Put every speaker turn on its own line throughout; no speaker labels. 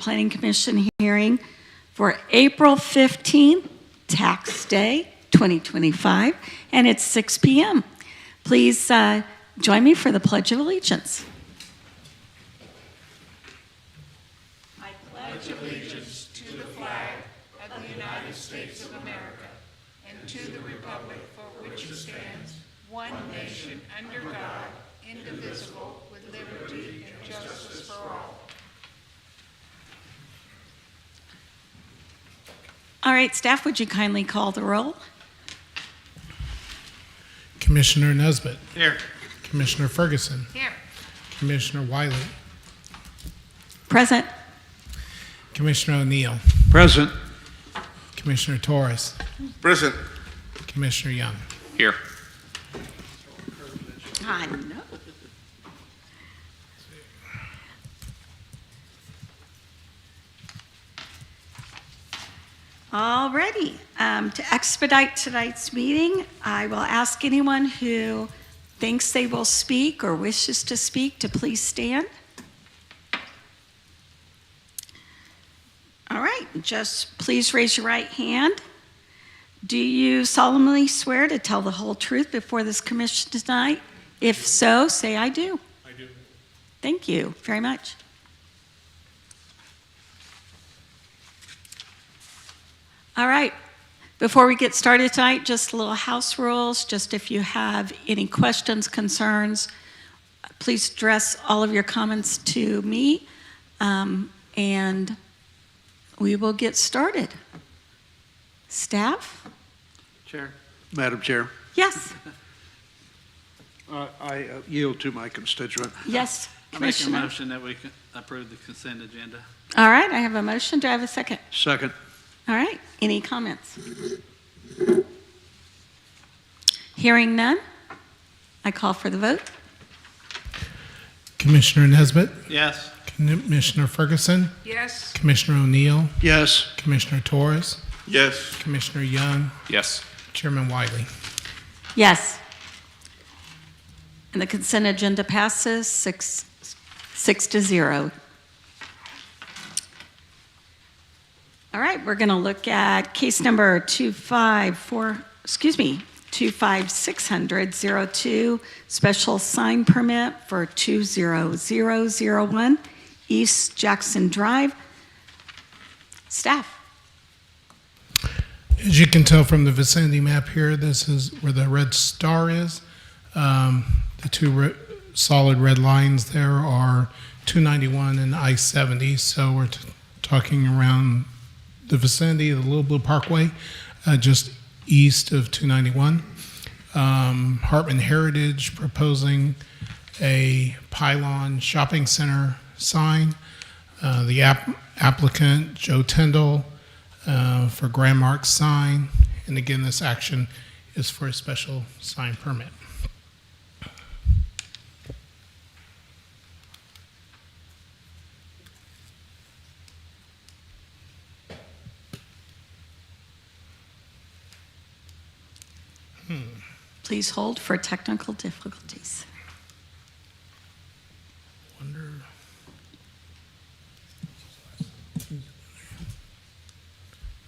Planning Commission hearing for April 15th, Tax Day 2025, and it's 6 p.m. Please join me for the Pledge of Allegiance.
I pledge allegiance to the flag of the United States of America and to the republic for which it stands, one nation under God, indivisible, with liberty and justice for all.
All right, staff, would you kindly call the roll?
Commissioner Nesbitt.
Here.
Commissioner Ferguson.
Here.
Commissioner Wiley.
Present.
Commissioner O'Neill.
Present.
Commissioner Torres.
Present.
Commissioner Young.
Here.
I know. Alrighty, to expedite tonight's meeting, I will ask anyone who thinks they will speak or wishes to speak to please stand. All right, just please raise your right hand. Do you solemnly swear to tell the whole truth before this commission tonight? If so, say I do.
I do.
Thank you very much. All right, before we get started tonight, just a little house rules. Just if you have any questions, concerns, please address all of your comments to me, and we will get started. Staff?
Chair. Madam Chair,
Yes.
I yield to my constituent.
Yes,
I make a
Commissioner.
motion that we approve the consent agenda.
All right, I have a motion. Do I have a second?
Second.
All right, any comments? Hearing none, I call for the vote.
Commissioner Nesbitt.
Yes.
Commissioner Ferguson.
Yes.
Commissioner O'Neill.
Yes.
Commissioner Torres.
Yes.
Commissioner Young.
Yes.
Chairman Wiley.
Yes. And the consent agenda passes 6-0. All right, we're going to look at case number 25600-02, special sign permit for 20001 East Jackson Drive. Staff.
As you can tell from the vicinity map here, this is where the red star is. The two solid red lines there are 291 and I-70, so we're talking around the vicinity of the Little Blue Parkway, just east of 291. Hartman Heritage proposing a pylon shopping center sign. The applicant, Joe Tyndall, for Grandmark sign. And again, this action is for a special sign permit.
Please hold for technical difficulties.
Wonder.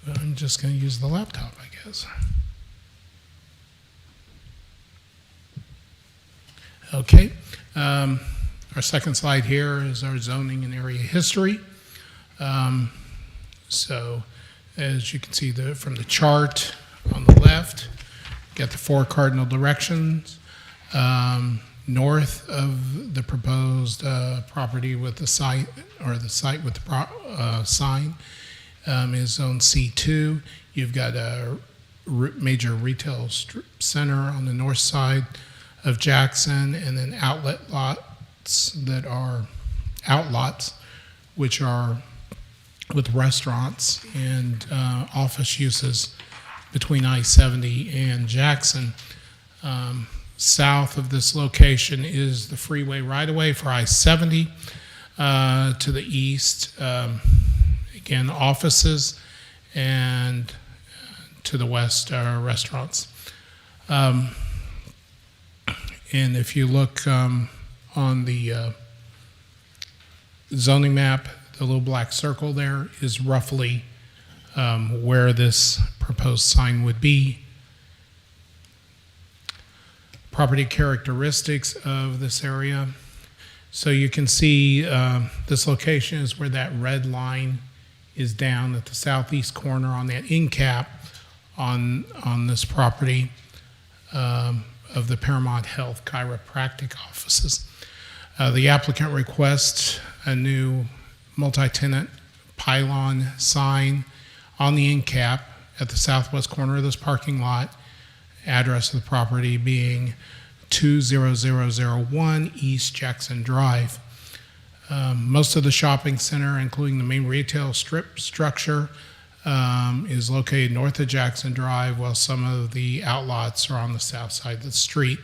I'm just going to use the laptop, I guess. Okay. Our second slide here is our zoning and area history. So, as you can see from the chart on the left, got the four cardinal directions. North of the proposed property with the site, or the site with the sign, is zone C2. You've got a major retail center on the north side of Jackson, and then outlet lots that are outlots, which are with restaurants and office uses between I-70 and Jackson. South of this location is the freeway right-of-way for I-70. To the east, again, offices, and to the west are restaurants. And if you look on the zoning map, the little black circle there is roughly where this proposed sign would be. Property characteristics of this area. So you can see this location is where that red line is down at the southeast corner on that end cap on this property of the Paramount Health Chiropractic offices. The applicant requests a new multi-tenant pylon sign on the end cap at the southwest corner of this parking lot. Address of the property being 20001 East Jackson Drive. Most of the shopping center, including the main retail strip structure, is located north of Jackson Drive, while some of the outlots are on the south side of the street.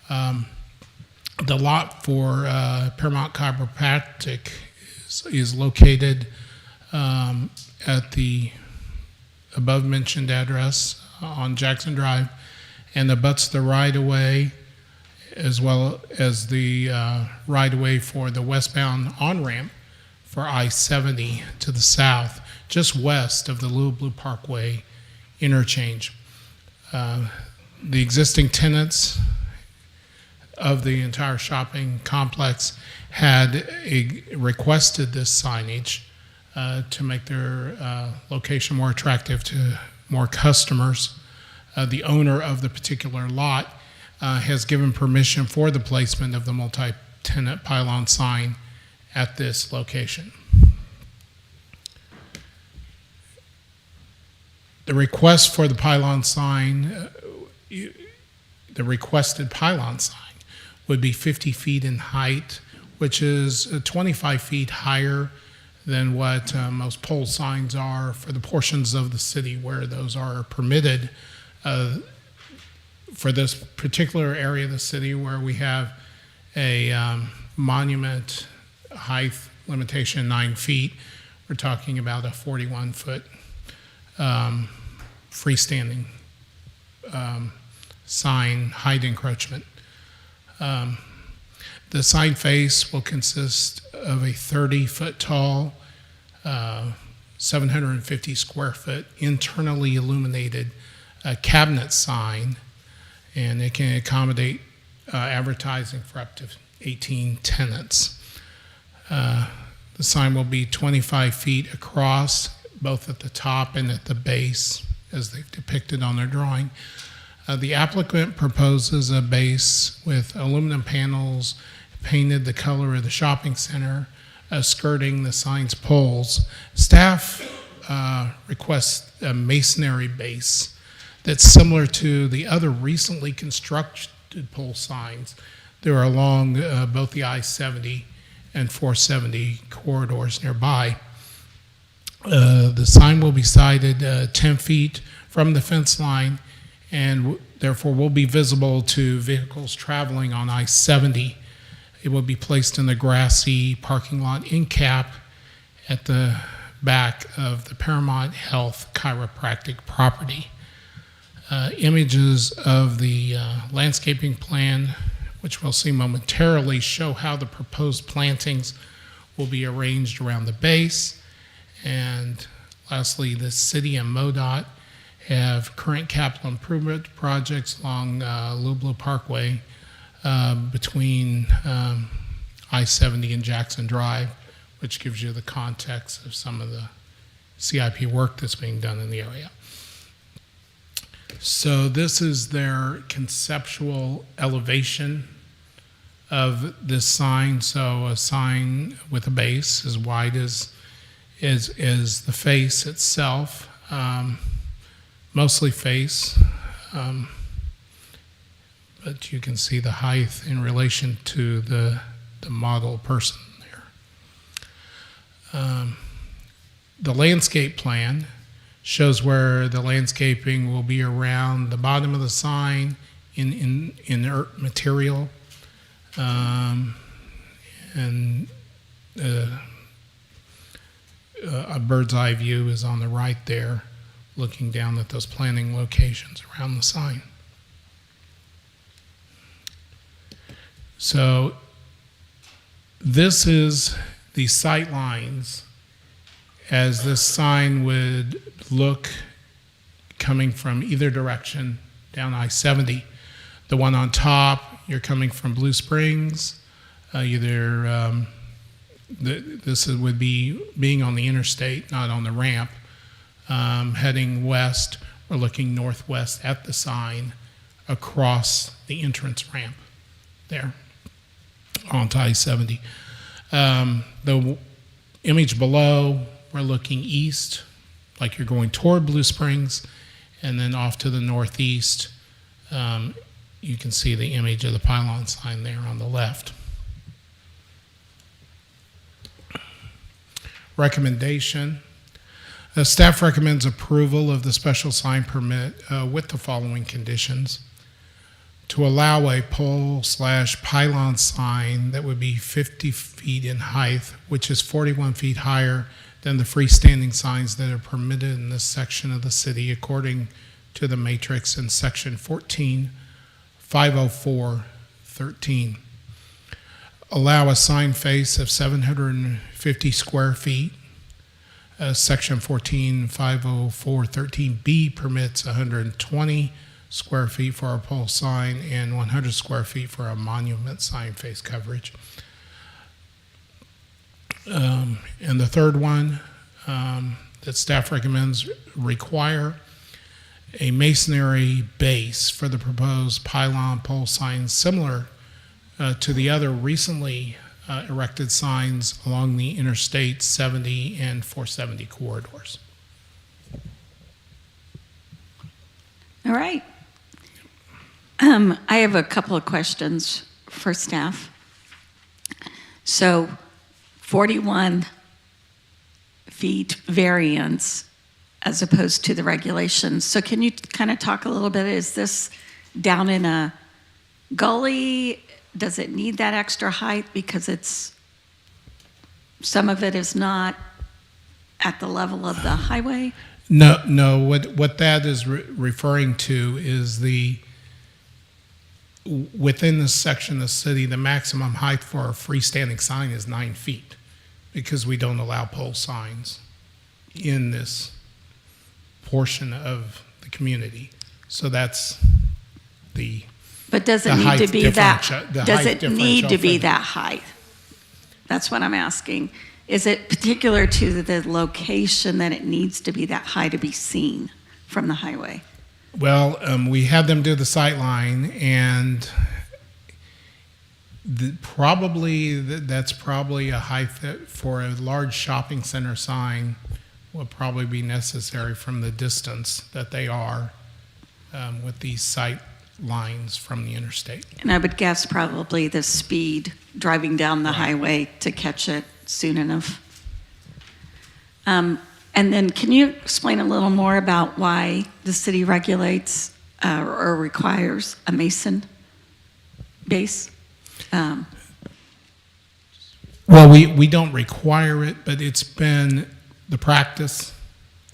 The lot for Paramount Chiropractic is located at the above-mentioned address on Jackson Drive, and abuts the right-of-way as well as the right-of-way for the westbound on-ramp for I-70 to the south, just west of the Little Blue Parkway interchange. The existing tenants of the entire shopping complex had requested this signage to make their location more attractive to more customers. The owner of the particular lot has given permission for the placement of the multi-tenant pylon sign at this location. The request for the pylon sign, the requested pylon sign would be 50 feet in height, which is 25 feet higher than what most pole signs are for the portions of the city where those are permitted. For this particular area of the city where we have a monument height limitation 9 feet, we're talking about a 41-foot freestanding sign height encroachment. The sign face will consist of a 30-foot tall, 750 square foot internally illuminated cabinet sign, and it can accommodate advertising for up to 18 tenants. The sign will be 25 feet across, both at the top and at the base, as they've depicted on their drawing. The applicant proposes a base with aluminum panels painted the color of the shopping center, skirting the sign's poles. Staff requests a masonry base that's similar to the other recently constructed pole signs that are along both the I-70 and 470 corridors nearby. The sign will be sited 10 feet from the fence line and therefore will be visible to vehicles traveling on I-70. It will be placed in the grassy parking lot end cap at the back of the Paramount Health Chiropractic property. Images of the landscaping plan, which we'll see momentarily, show how the proposed plantings will be arranged around the base. And lastly, the city and MoDOT have current capital improvement projects along Little Blue Parkway between I-70 and Jackson Drive, which gives you the context of some of the CIP work that's being done in the area. So this is their conceptual elevation of this sign. So a sign with a base as wide as the face itself, mostly face, but you can see the height in relation to the model person there. The landscape plan shows where the landscaping will be around the bottom of the sign in inert material, and a bird's eye view is on the right there, looking down at those planting locations around the sign. So this is the sight lines as this sign would look coming from either direction down I-70. The one on top, you're coming from Blue Springs, this would be being on the interstate, not on the ramp. Heading west, we're looking northwest at the sign across the entrance ramp there onto I-70. The image below, we're looking east, like you're going toward Blue Springs, and then off to the northeast, you can see the image of the pylon sign there on the left. Recommendation. Staff recommends approval of the special sign permit with the following conditions. To allow a pole/pylon sign that would be 50 feet in height, which is 41 feet higher than the freestanding signs that are permitted in this section of the city according to the matrix in section 14-504-13. Allow a sign face of 750 square feet. Section 14-504-13B permits 120 square feet for a pole sign and 100 square feet for a monument sign face coverage. And the third one that staff recommends require a masonry base for the proposed pylon pole signs similar to the other recently erected signs along the Interstate 70 and 470 corridors.
All right. I have a couple of questions for staff. So 41 feet variance as opposed to the regulations. So can you kind of talk a little bit, is this down in a gully? Does it need that extra height because some of it is not at the level of the highway?
No. What that is referring to is within this section of the city, the maximum height for a freestanding sign is 9 feet because we don't allow pole signs in this portion of the community. So that's the.
But does it
The
need
height
to be that?
differential- the
Does
height
it need to be
differential
that height? That's what I'm asking. Is it particular to the location that it needs to be that high to be seen from the highway?
Well, we had them do the sight line, and that's probably a height that for a large shopping center sign will probably be necessary from the distance that they are with these sight lines from the interstate.
And I would guess probably the speed driving down the highway to catch it soon enough. And then can you explain a little more about why the city regulates or requires a mason base?
Well, we don't require it, but it's been the practice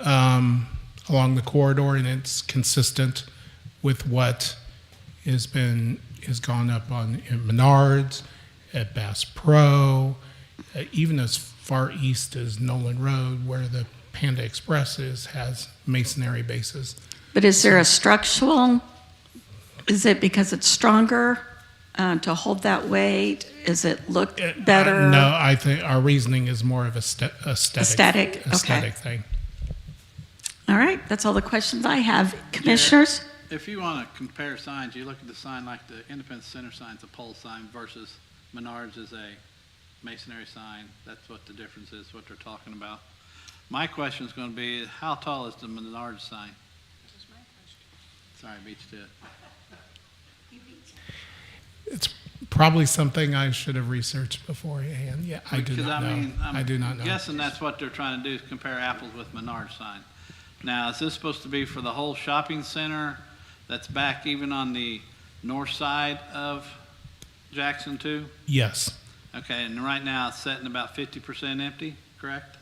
along the corridor, and it's consistent with what has gone up on in Menards, at Bass Pro, even as far east as Nolan Road, where the Panda Express has masonry bases.
But is there a structural, is it because it's stronger to hold that weight? Is it look better?
No, I think our reasoning is more of aesthetic
Okay.
thing.
All right, that's all the questions I have. Commissioners?
If you want to compare signs, you look at the sign like the Independence Center sign's a pole sign versus Menards is a masonry sign. That's what the difference is, what they're talking about. My question is going to be, how tall is the Menards sign?
That was my question.
Sorry, beat you to it.
It's probably something I should have researched beforehand. Yeah, I do
Because
not know. I do not
I'm
know.
guessing that's what they're trying to do, is compare apples with Menards sign. Now, is this supposed to be for the whole shopping center that's back even on the north side of Jackson too?
Yes,
Okay, and right now it's sitting about 50% empty, correct?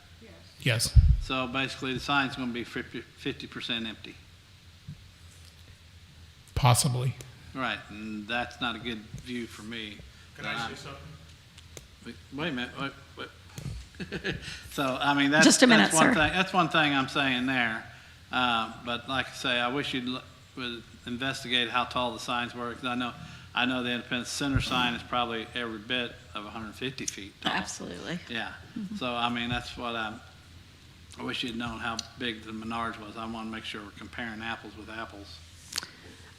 yes.
So basically the sign's going to be 50% empty.
Possibly.
Right, and that's not a good view for me.
Can I say something?
Wait a minute, wait. So, I mean, that's.
Just a minute,
that's one
sir.
thing- That's one thing I'm saying there. But like I say, I wish would investigate how tall the signs were, because I know the Independence Center sign is probably every bit of 150 feet tall.
Absolutely.
Yeah, so I mean, that's what I wish you'd known how big the Menards was. I want to make sure we're comparing apples with apples.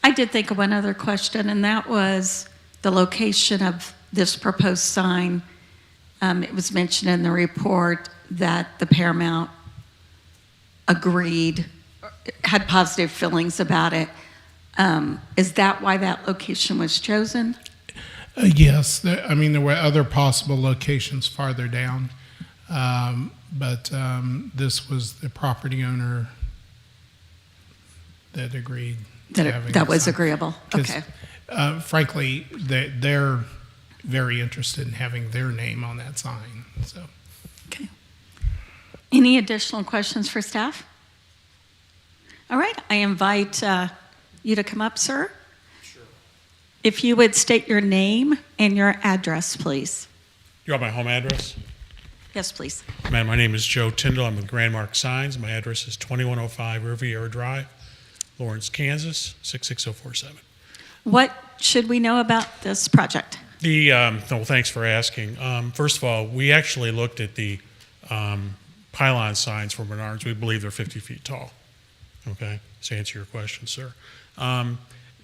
I did think of one other question, and that was the location of this proposed sign. It was mentioned in the report that the Paramount agreed, had positive feelings about it. Is that why that location was chosen?
Yes, I mean, there were other possible locations farther down, but this was the property owner that agreed to having
That
the
was
sign.
agreeable?
'Cause,
Okay.
frankly, they're very interested in having their name on that sign, so.
Okay. Any additional questions for staff? All right, I invite you to come up, sir. Sure. If you would state your name and your address, please.
You want my home address?
Yes, please.
Man, my name is Joe Tyndall. I'm with Grandmark Signs. My address is 2105 Riviera Drive, Lawrence, Kansas, 66047.
What should we know about this project?
Well, thanks for asking. First of all, we actually looked at the pylon signs for Menards. We believe they're 50 feet tall. Okay, to answer your question, sir.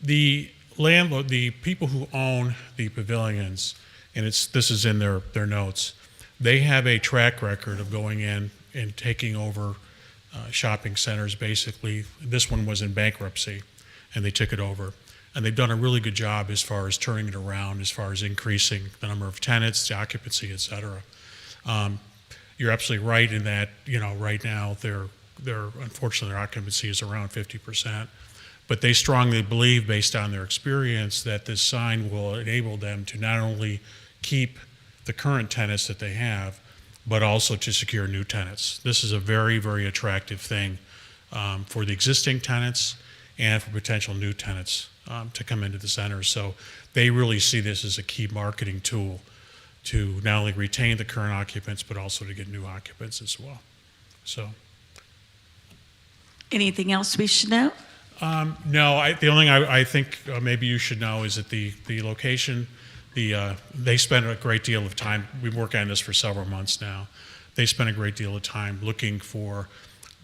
The landlord, the people who own the pavilions, and this is in their notes, they have a track record of going in and taking over shopping centers, basically. This one was in bankruptcy, and they took it over. And they've done a really good job as far as turning it around, as far as increasing the number of tenants, the occupancy, et cetera. You're absolutely right in that, right now, unfortunately, their occupancy is around 50%. But they strongly believe, based on their experience, that this sign will enable them to not only keep the current tenants that they have, but also to secure new tenants. This is a very, very attractive thing for the existing tenants and for potential new tenants to come into the center. So they really see this as a key marketing tool to not only retain the current occupants, but also to get new occupants as well. So.
Anything else we should know?
No, the only thing I think maybe you should know is that the location, they spent a great deal of time, we've been working on this for several months now. They spent a great deal of time looking for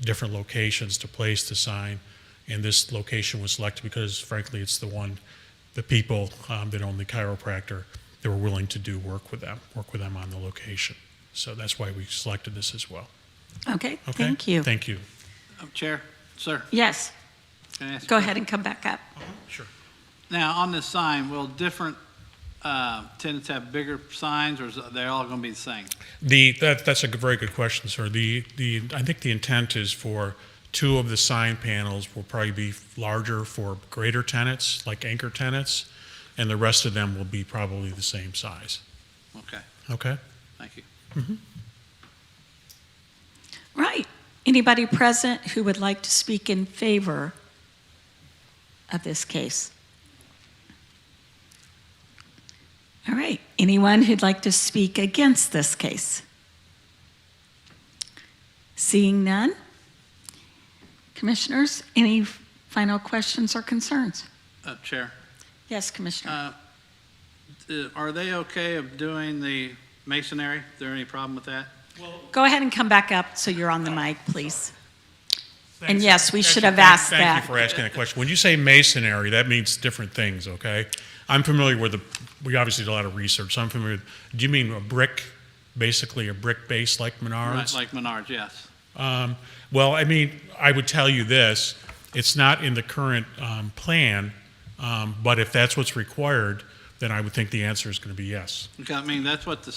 different locations to place the sign, and this location was selected because, frankly, it's the people that own the chiropractor, they were willing to do work with them on the location. So that's why we selected this as well.
Okay,
Okay?
thank you.
Thank you.
Chair, sir,
Yes,
can I ask a
go
question?
ahead and come back up.
Sure.
Now, on this sign, will different tenants have bigger signs, or is they all going to be the same?
That's a very good question, sir. I think the intent is for two of the sign panels will probably be larger for greater tenants, like anchor tenants, and the rest of them will be probably the same size.
Okay,
Okay?
thank you.
Right. Anybody present who would like to speak in favor of this case? All right. Anyone who'd like to speak against this case? Seeing none? Commissioners, any final questions or concerns?
Chair,
Yes, Commissioner.
are they okay of doing the masonry? Is there any problem with that?
Go ahead and come back up so you're on the mic, please.
Thanks.
And yes, we should have
Thank-
asked
Thank
that.
you for asking that question. When you say masonry, that means different things, okay? I'm familiar with we obviously did a lot of research, so I'm familiar do you mean a brick, basically a brick base like Menards?
Right, like Menards, yes.
Well, I mean, I would tell you this, it's not in the current plan, but if that's what's required, then I would think the answer is going to be yes.
Okay, I mean, that's what the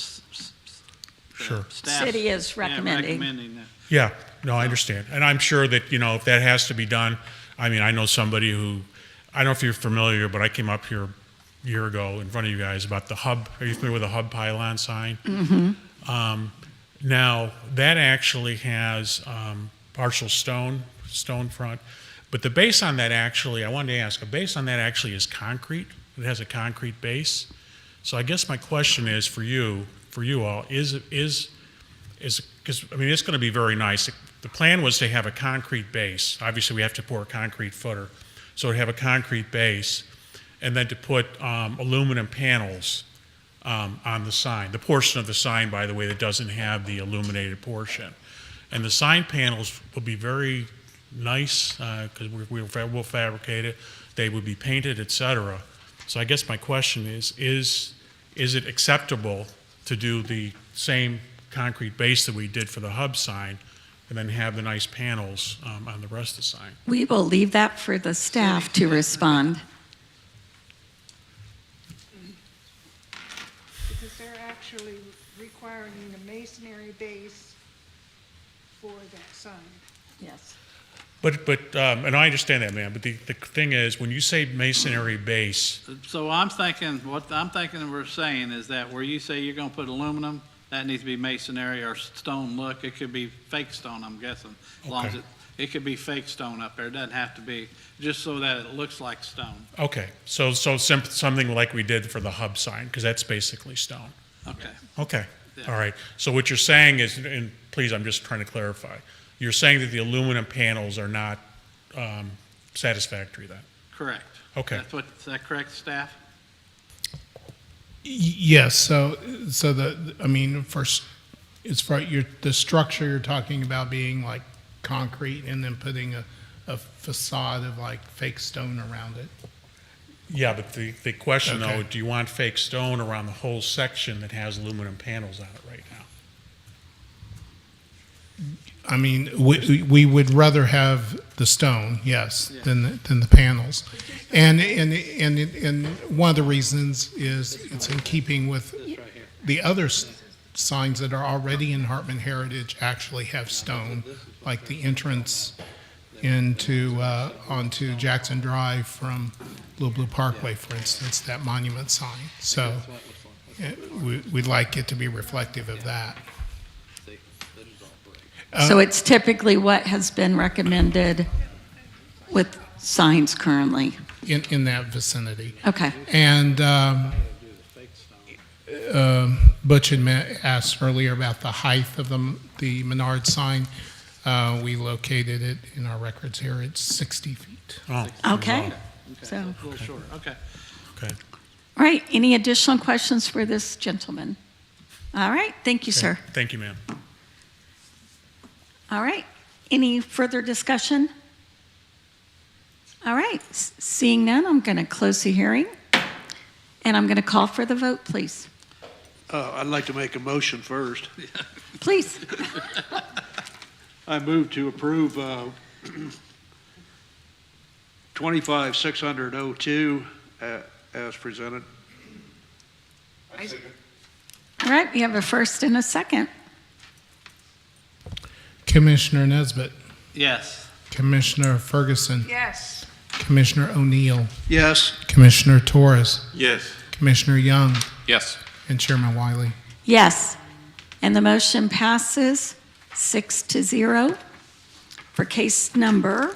Sure.
staff.
City is recommending.
Recommending that.
Yeah, no, I understand. And I'm sure that, if that has to be done, I mean, I know somebody who, I don't know if you're familiar, but I came up here a year ago in front of you guys about the hub. Are you familiar with the hub pylon sign? Mm-hmm. Now, that actually has partial stone front, but the base on that actually, I wanted to ask, a base on that actually is concrete. It has a concrete base. So I guess my question is for you all, is is, because, I mean, it's going to be very nice. The plan was to have a concrete base. Obviously, we have to pour a concrete footer. So to have a concrete base, and then to put aluminum panels on the sign. The portion of the sign, by the way, that doesn't have the illuminated portion. And the sign panels will be very nice, because we'll fabricate it. They would be painted, et cetera. So I guess my question is it acceptable to do the same concrete base that we did for the hub sign and then have the nice panels on the rest of the sign?
We will leave that for the staff to respond.
Because they're actually requiring a masonry base for that sign.
Yes.
But and I understand that, ma'am, but the thing is, when you say masonry base,
So I'm thinking, what I'm thinking we're saying is that where you say you're gonna put aluminum, that needs to be masonry or stone look. It could be fake stone, I'm guessing, as long as
Okay.
it could be fake stone up there. It doesn't have to be, just so that it looks like stone.
okay, so something like we did for the hub sign, because that's basically stone.
Okay.
Okay,
Yeah.
all right. So what you're saying is, and please, I'm just trying to clarify, you're saying that the aluminum panels are not satisfactory then?
Correct.
Okay.
Is that correct, staff?
Yes, so I mean, first, it's for the structure you're talking about being like concrete and then putting a facade of like fake stone around it.
Yeah, but the question though,
Okay.
do you want fake stone around the whole section that has aluminum panels on it right now?
I mean, we would rather have the stone, yes, than the panels. And one of the reasons is it's in keeping with the other signs that are already in Hartman Heritage actually have stone, like the entrance onto Jackson Drive from Blue Parkway, for instance, that monument sign. So we'd like it to be reflective of that.
So it's typically what has been recommended with signs currently.
In that vicinity.
Okay.
And Butch had asked earlier about the height of the Menard sign. We located it in our records here. It's 60 feet.
Oh,
Okay. So,
A little short, okay.
okay.
all right. Any additional questions for this gentleman? All right. Thank you, sir.
Thank you, ma'am.
All right. Any further discussion? All right. Seeing none, I'm going to close the hearing. And I'm going to call for the vote, please.
I'd like to make a motion first.
Please.
I move to approve 25-600-02 as presented.
All right. We have a first and a second.
Commissioner Nesbitt,
Yes.
Commissioner Ferguson,
Yes.
Commissioner O'Neill,
Yes.
Commissioner Torres,
Yes.
Commissioner Young,
Yes.
and Chairman Wiley.
Yes. And the motion passes 6-0 for case number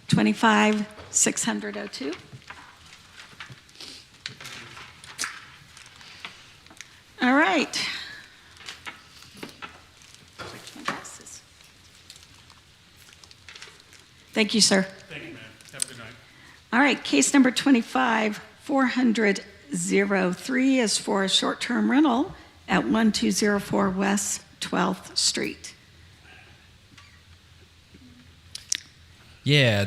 25-600-02. All right. Thank you, sir.
Thank you, ma'am. Have a good night.
All right, case number 25-400-03 is for a short-term rental at 1204 West 12th Street.
Yeah,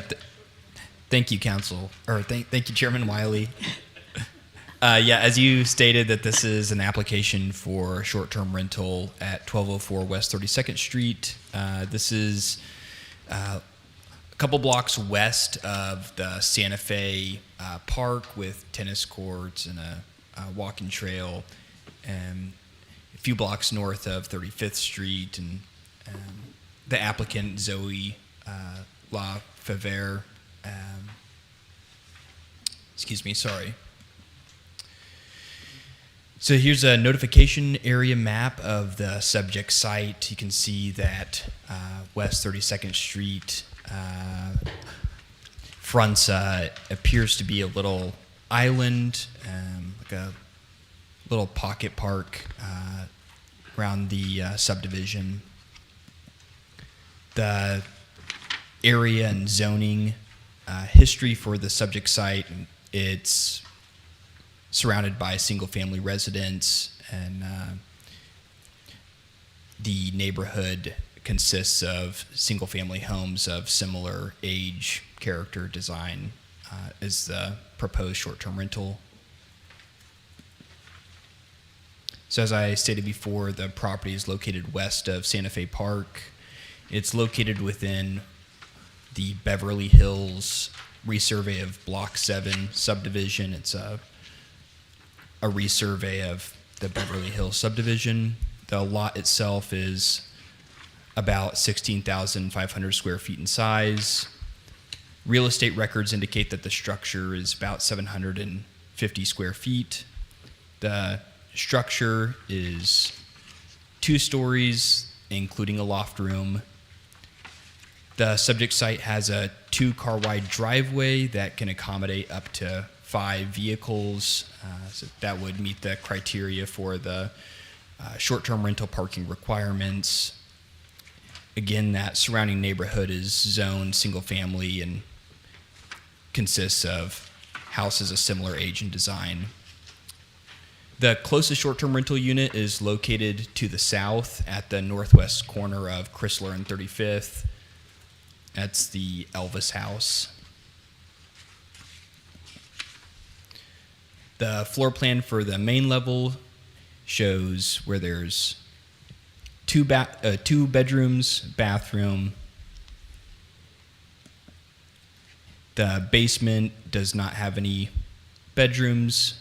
thank you, Council, or thank you, Chairman Wiley. Yeah, as you stated, that this is an application for short-term rental at 1204 West 32nd Street. This is a couple blocks west of the Santa Fe Park with tennis courts and a walking trail, and a few blocks north of 35th Street. And the applicant, Zoe La Favre, sorry. So here's a notification area map of the subject site. You can see that West 32nd Street fronts appears to be a little island, like a little pocket park around the subdivision. The area and zoning history for the subject site, it's surrounded by single-family residence, and the neighborhood consists of single-family homes of similar age, character, design as the proposed short-term rental. So as I stated before, the property is located west of Santa Fe Park. It's located within the Beverly Hills resurvey of Block 7 subdivision. It's a resurvey of the Beverly Hills subdivision. The lot itself is about 16,500 square feet in size. Real estate records indicate that the structure is about 750 square feet. The structure is 2 stories, including a loft room. The subject site has a 2-car wide driveway that can accommodate up to 5 vehicles. So that would meet the criteria for the short-term rental parking requirements. Again, that surrounding neighborhood is zoned single-family and consists of houses of similar age and design. The closest short-term rental unit is located to the south at the northwest corner of Chrysler and 35th. That's the Elvis House. The floor plan for the main level shows where there's 2 bedrooms, bathroom. The basement does not have any bedrooms.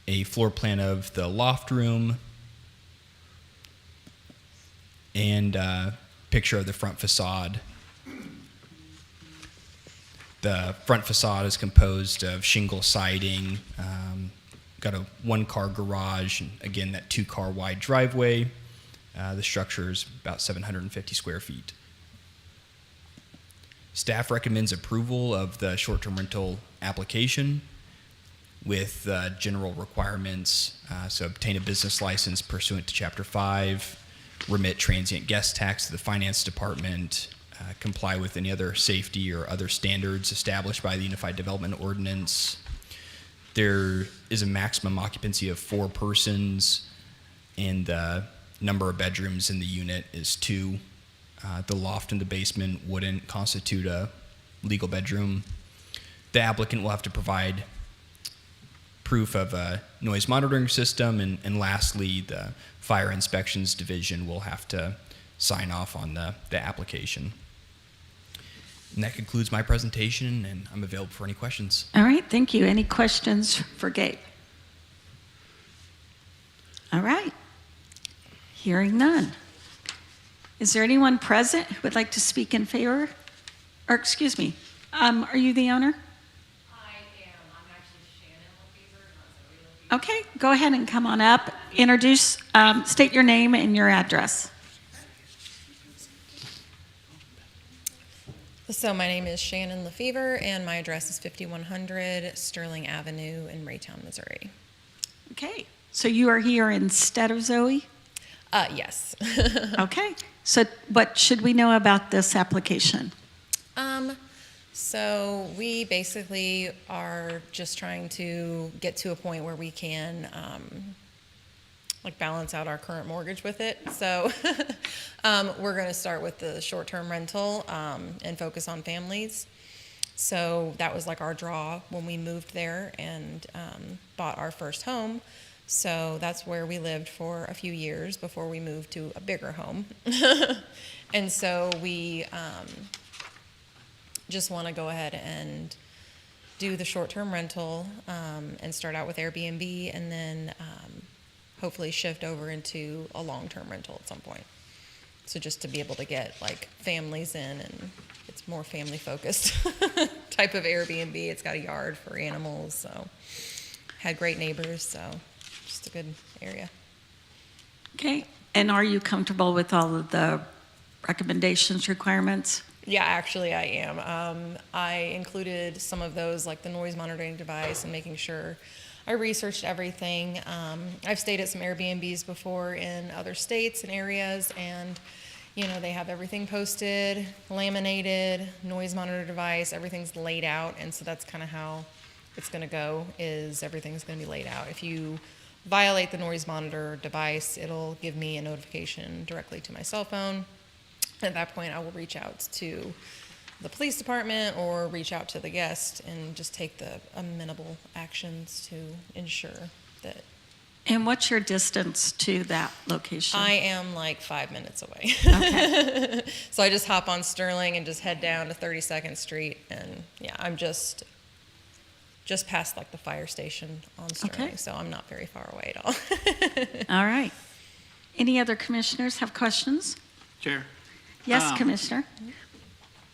A floor plan of the loft room, and a picture of the front facade. The front facade is composed of shingle siding, got a 1-car garage, and again, that 2-car wide driveway. The structure is about 750 square feet. Staff recommends approval of the short-term rental application with general requirements. So obtain a business license pursuant to Chapter 5, remit transient guest tax to the finance department, comply with any other safety or other standards established by the Unified Development Ordinance. There is a maximum occupancy of 4 persons, and the number of bedrooms in the unit is 2. The loft and the basement wouldn't constitute a legal bedroom. The applicant will have to provide proof of a noise monitoring system, and lastly, the Fire Inspections Division will have to sign off on the application. And that concludes my presentation, and I'm available for any questions.
All right, thank you. Any questions for Gabe? All right. Hearing none. Is there anyone present who would like to speak in favor? Or, excuse me, are you the owner?
I am. I'm actually Shannon Lefevre, not Zoe Lefevre.
Okay, go ahead and come on up. Introduce, state your name and your address.
So my name is Shannon Lefevre, and my address is 5100 Sterling Avenue in Raytown, Missouri.
Okay, so you are here instead of Zoe?
Yes.
Okay, so what should we know about this application?
So we basically are just trying to get to a point where we can like balance out our current mortgage with it. So we're going to start with the short-term rental and focus on families. So that was like our draw when we moved there and bought our first home. So that's where we lived for a few years before we moved to a bigger home. And so we just want to go ahead and do the short-term rental and start out with Airbnb, and then hopefully shift over into a long-term rental at some point. So just to be able to get like families in, and it's more family focused type of Airbnb. It's got a yard for animals, so had great neighbors, so just a good area.
Okay, and are you comfortable with all of the recommendations, requirements?
Yeah, actually I am. I included some of those, like the noise monitoring device and making sure I researched everything. I've stayed at some Airbnbs before in other states and areas, and they have everything posted, laminated, noise monitor device, everything's laid out, and so that's kind of how it's going to go, is everything's going to be laid out. If you violate the noise monitor device, it'll give me a notification directly to my cell phone. At that point, I will reach out to the police department or reach out to the guest and just take the amenable actions to ensure that.
And what's your distance to that location?
I am like 5 minutes away.
Okay.
So I just hop on Sterling and just head down to 32nd Street, and yeah, I'm just past like the fire station on Sterling,
Okay.
so I'm not very far away at all.
All right. Any other commissioners have questions?
Chair,
Yes, Commissioner?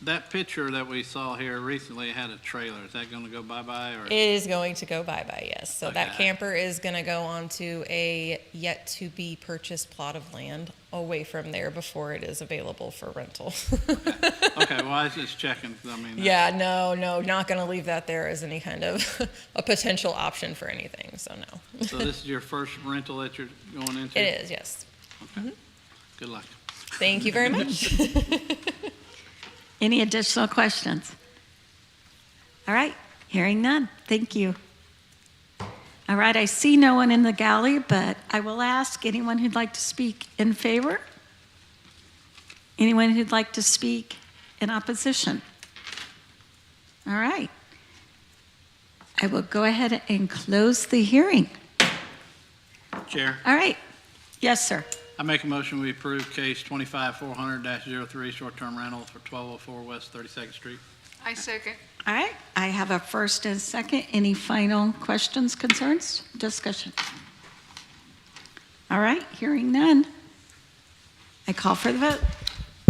that picture that we saw here recently had a trailer. Is that going to go bye-bye, or?
It is going to go bye-bye, yes. So that
Okay.
camper is going to go onto a yet-to-be-purchased plot of land away from there before it is available for rental.
Okay, well, I was just checking, 'cause I mean.
Yeah, no, not going to leave that there as any kind of a potential option for anything, so no.
So this is your first rental that you're going into?
It is, yes.
Okay. Good luck.
Thank you very much.
Any additional questions? All right, hearing none. Thank you. All right, I see no one in the gallery, but I will ask anyone who'd like to speak in favor? Anyone who'd like to speak in opposition? All right. I will go ahead and close the hearing.
Chair,
All right. Yes, sir.
I make a motion we approve case 25-400-03, short-term rental for 1204 West 32nd Street.
I second.
All right, I have a first and a second. Any final questions, concerns, discussion? All right, hearing none. I call for the vote.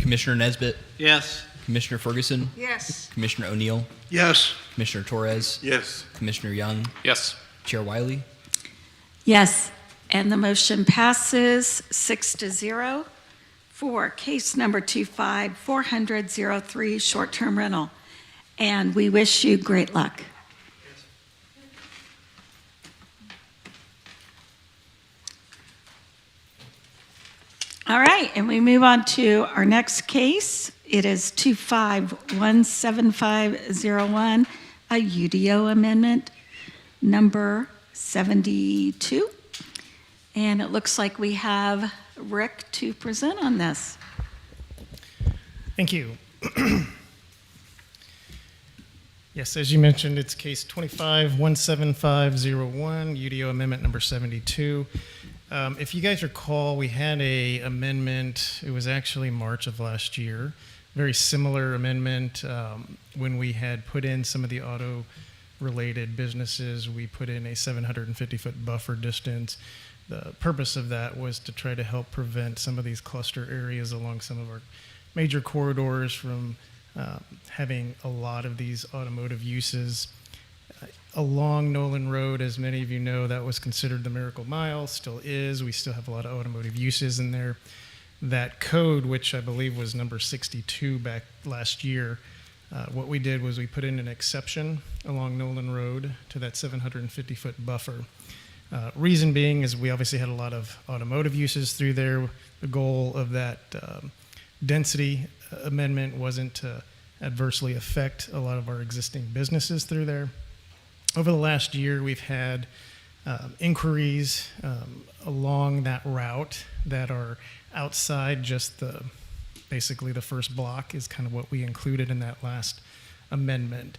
Commissioner Nesbitt,
Yes.
Commissioner Ferguson,
Yes.
Commissioner O'Neill,
Yes.
Commissioner Torres,
Yes.
Commissioner Young,
Yes.
Chair Wiley.
Yes, and the motion passes 6-0 for case number 25-400-03, short-term rental. And we wish you great luck. All right, and we move on to our next case. It is 25-17501, a UDO amendment number 72. And it looks like we have Rick to present on this.
Thank you. Yes, as you mentioned, it's case 25-17501, UDO amendment number 72. If you guys recall, we had a amendment, it was actually March of last year, very similar amendment. When we had put in some of the auto-related businesses, we put in a 750-foot buffer distance. The purpose of that was to try to help prevent some of these cluster areas along some of our major corridors from having a lot of these automotive uses. Along Nolan Road, as many of you know, that was considered the Miracle Mile, still is. We still have a lot of automotive uses in there. That code, which I believe was number 62 back last year, what we did was we put in an exception along Nolan Road to that 750-foot buffer. Reason being is we obviously had a lot of automotive uses through there. The goal of that density amendment wasn't to adversely affect a lot of our existing businesses through there. Over the last year, we've had inquiries along that route that are outside just basically the first block is kind of what we included in that last amendment.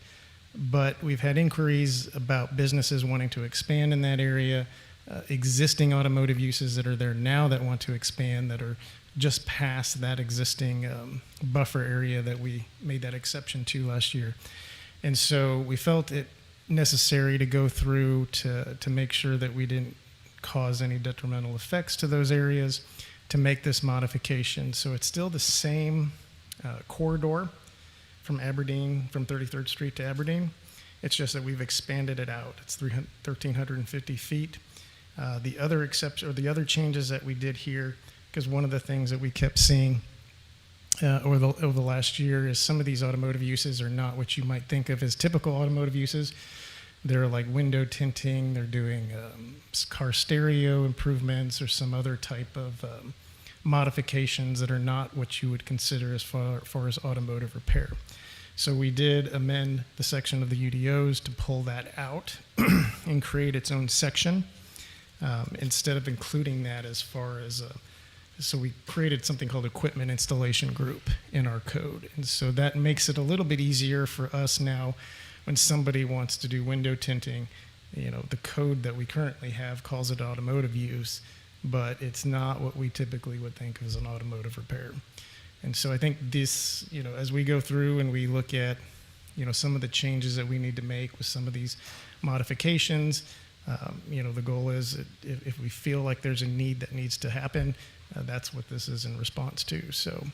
But we've had inquiries about businesses wanting to expand in that area, existing automotive uses that are there now that want to expand that are just past that existing buffer area that we made that exception to last year. And so we felt it necessary to go through to make sure that we didn't cause any detrimental effects to those areas to make this modification. So it's still the same corridor from Aberdeen, from 33rd Street to Aberdeen. It's just that we've expanded it out. It's 1,350 feet. The other exception or the other changes that we did here, because one of the things that we kept seeing over the last year is some of these automotive uses are not what you might think of as typical automotive uses. They're like window tinting, they're doing car stereo improvements or some other type of modifications that are not what you would consider as far as automotive repair. So we did amend the section of the UDOs to pull that out and create its own section instead of including that as far as so we created something called equipment installation group in our code. And so that makes it a little bit easier for us now when somebody wants to do window tinting. You know, the code that we currently have calls it automotive use, but it's not what we typically would think of as an automotive repair. And so I think this, you know, as we go through and we look at, you know, some of the changes that we need to make with some of these modifications, you know, the goal is if we feel like there's a need that needs to happen, that's what this is in response to. So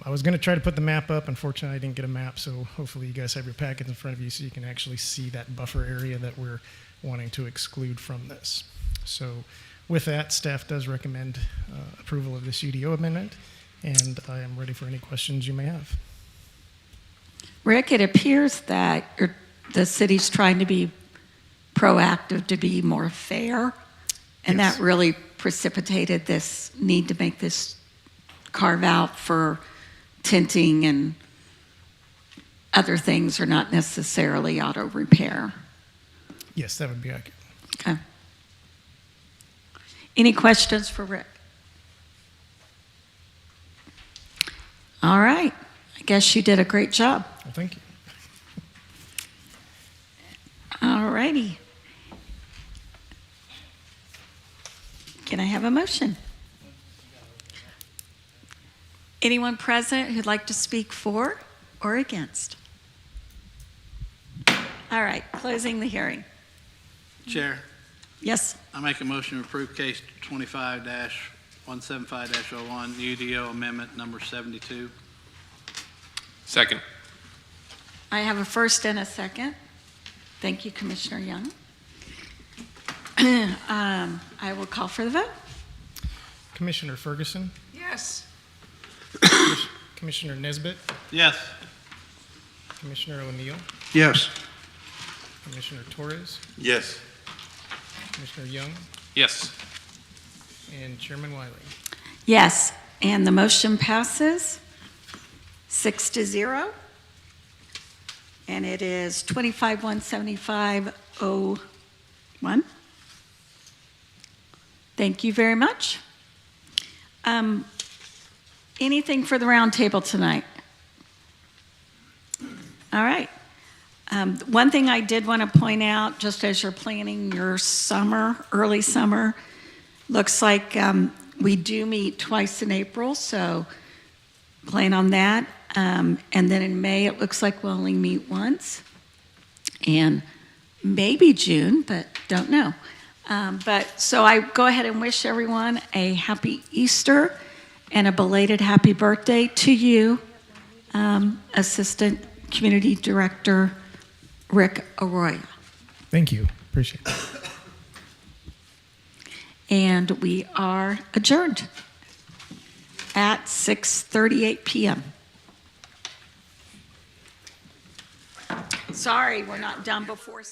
I was going to try to put the map up. Unfortunately, I didn't get a map, so hopefully you guys have your packets in front of you so you can actually see that buffer area that we're wanting to exclude from this. So with that, staff does recommend approval of this UDO amendment, and I am ready for any questions you may have.
Rick, it appears that the city's trying to be proactive to be more fair, and
Yes.
that really precipitated this need to make this carve out for tinting and other things are not necessarily auto repair.
Yes, that would be accurate.
Okay. Any questions for Rick? All right. I guess you did a great job.
Well, thank you.
All righty. Can I have a motion? Anyone present who'd like to speak for or against? All right, closing the hearing.
Chair,
Yes,
I make a motion to approve case 25-175-01, UDO amendment number 72.
Second.
I have a first and a second. Thank you, Commissioner Young. I will call for the vote.
Commissioner Ferguson,
Yes.
Commissioner Nesbitt,
Yes.
Commissioner O'Neill,
Yes.
Commissioner Torres,
Yes.
Commissioner Young,
Yes.
and Chairman Wiley.
Yes, and the motion passes 6-0. And it is 25-175-01. Thank you very much. Anything for the roundtable tonight? All right. One thing I did want to point out, just as you're planning your summer, early summer, looks like we do meet twice in April, so plan on that. And then in May, it looks like we'll only meet once. And maybe June, but don't know. But so I go ahead and wish everyone a happy Easter and a belated happy birthday to you, Assistant Community Director Rick Arroyo.
Thank you. Appreciate it.
And we are adjourned at 6:38 p.m. Sorry, we're not done before